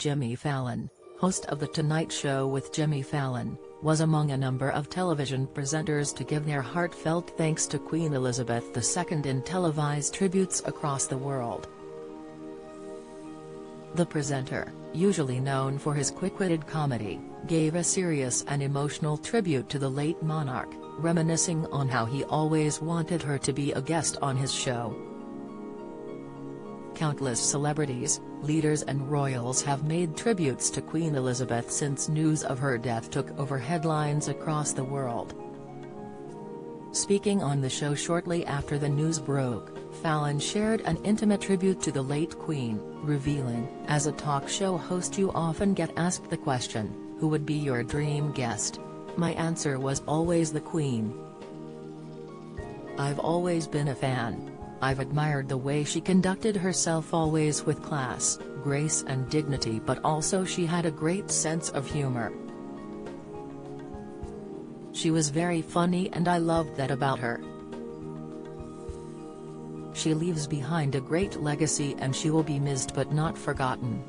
Jimmy Fallon, host of The Tonight Show with Jimmy Fallon, was among a number of television presenters to give their heartfelt thanks to Queen Elizabeth II in televised tributes across the world. The presenter, usually known for his quick-witted comedy, gave a serious and emotional tribute to the late monarch, reminiscing on how he always wanted her to be a guest on his show. Countless celebrities, leaders and royals have made tributes to Queen Elizabeth since news of her death took over headlines across the world. Speaking on the show shortly after the news broke, Fallon shared an intimate tribute to the late Queen, revealing, "As a talk show host you often get asked the question, who would be your dream guest? My answer was always the Queen. I've always been a fan. I've admired the way she conducted herself, always with class, grace and dignity, but also she had a great sense of humor. She was very funny and I loved that about her. She leaves behind a great legacy and she will be missed but not forgotten."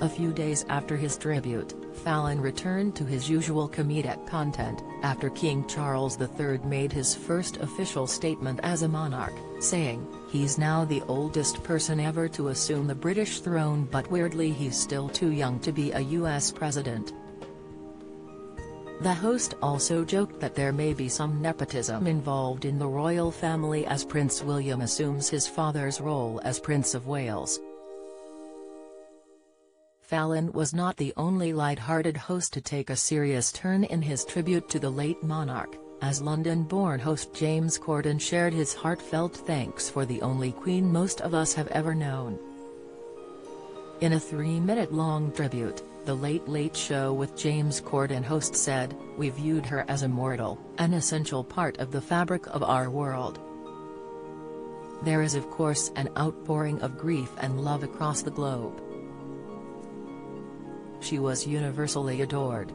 A few days after his tribute, Fallon returned to his usual comedic content, after King Charles III made his first official statement as a monarch, saying, "He's now the oldest person ever to assume the British throne, but weirdly he's still too young to be a US president." The host also joked that there may be some nepotism involved in the royal family as Prince William assumes his father's role as Prince of Wales. Fallon was not the only light-hearted host to take a serious turn in his tribute to the late monarch, as London-born host James Corden shared his heartfelt thanks for the only queen most of us have ever known. In a 3-minute-long tribute, The Late Late Show with James Corden host said, "We viewed her as immortal, an essential part of the fabric of our world. There is of course an outpouring of grief and love across the globe. She was universally adored.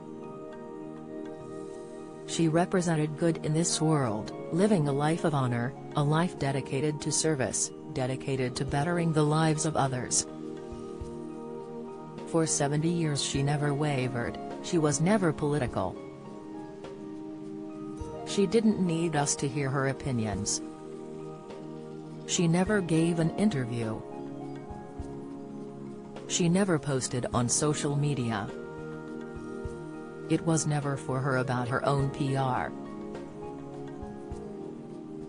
She represented good in this world, living a life of honor, a life dedicated to service, dedicated to bettering the lives of others. For 70 years she never wavered, she was never political. She didn't need us to hear her opinions. She never gave an interview. She never posted on social media. It was never for her about her own PR.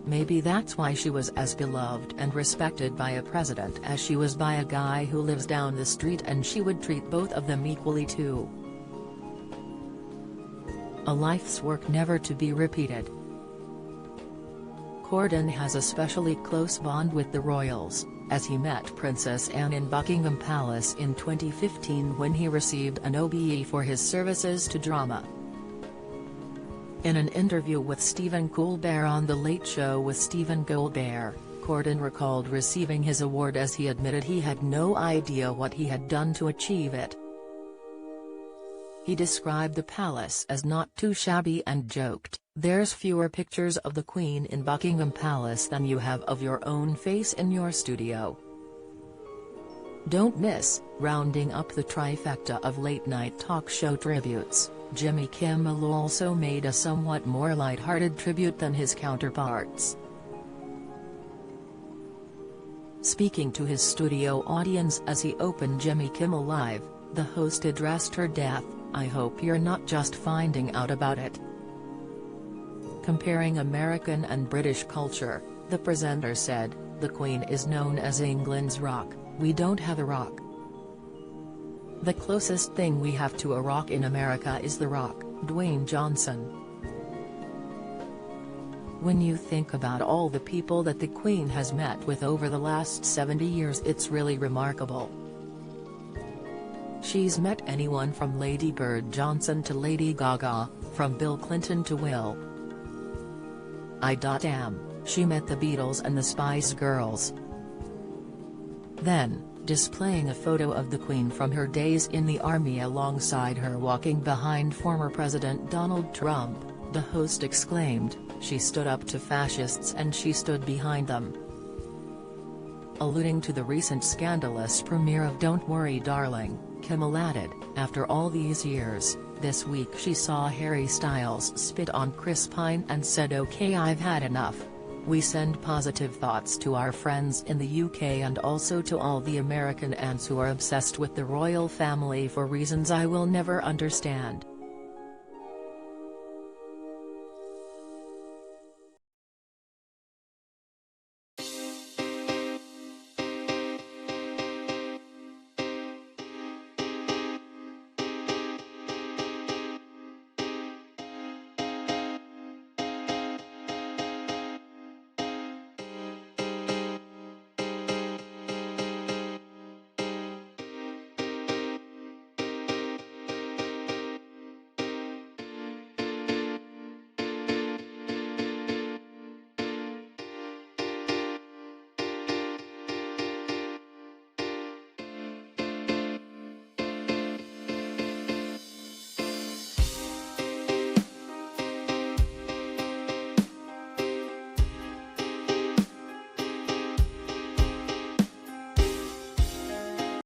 Maybe that's why she was as beloved and respected by a president as she was by a guy who lives down the street, and she would treat both of them equally too. A life's work never to be repeated." Corden has a specially close bond with the royals, as he met Princess Anne in Buckingham Palace in 2015 when he received an OBE for his services to drama. In an interview with Stephen Colbert on The Late Show with Stephen Colbert, Corden recalled receiving his award as he admitted he had no idea what he had done to achieve it. He described the palace as not too shabby and joked, "There's fewer pictures of the Queen in Buckingham Palace than you have of your own face in your studio. Don't miss." Rounding up the trifecta of late-night talk show tributes, Jimmy Kimmel also made a somewhat more light-hearted tribute than his counterparts. Speaking to his studio audience as he opened Jimmy Kimmel Live, the host addressed her death, "I hope you're not just finding out about it." Comparing American and British culture, the presenter said, "The Queen is known as England's rock, we don't have a rock. The closest thing we have to a rock in America is The Rock, Dwayne Johnson. When you think about all the people that the Queen has met with over the last 70 years, it's really remarkable. She's met anyone from Lady Bird Johnson to Lady Gaga, from Bill Clinton to Will. I.am, she met the Beatles and the Spice Girls." Then, displaying a photo of the Queen from her days in the army alongside her walking behind former President Donald Trump, the host exclaimed, "She stood up to fascists and she stood behind them. Alluding to the recent scandalous premiere of Don't Worry Darling, Kimmel added, "After all these years, this week she saw Harry Styles spit on Chris Pine and said okay, I've had enough. We send positive thoughts to our friends in the UK and also to all the American ants who are obsessed with the royal family for reasons I will never understand.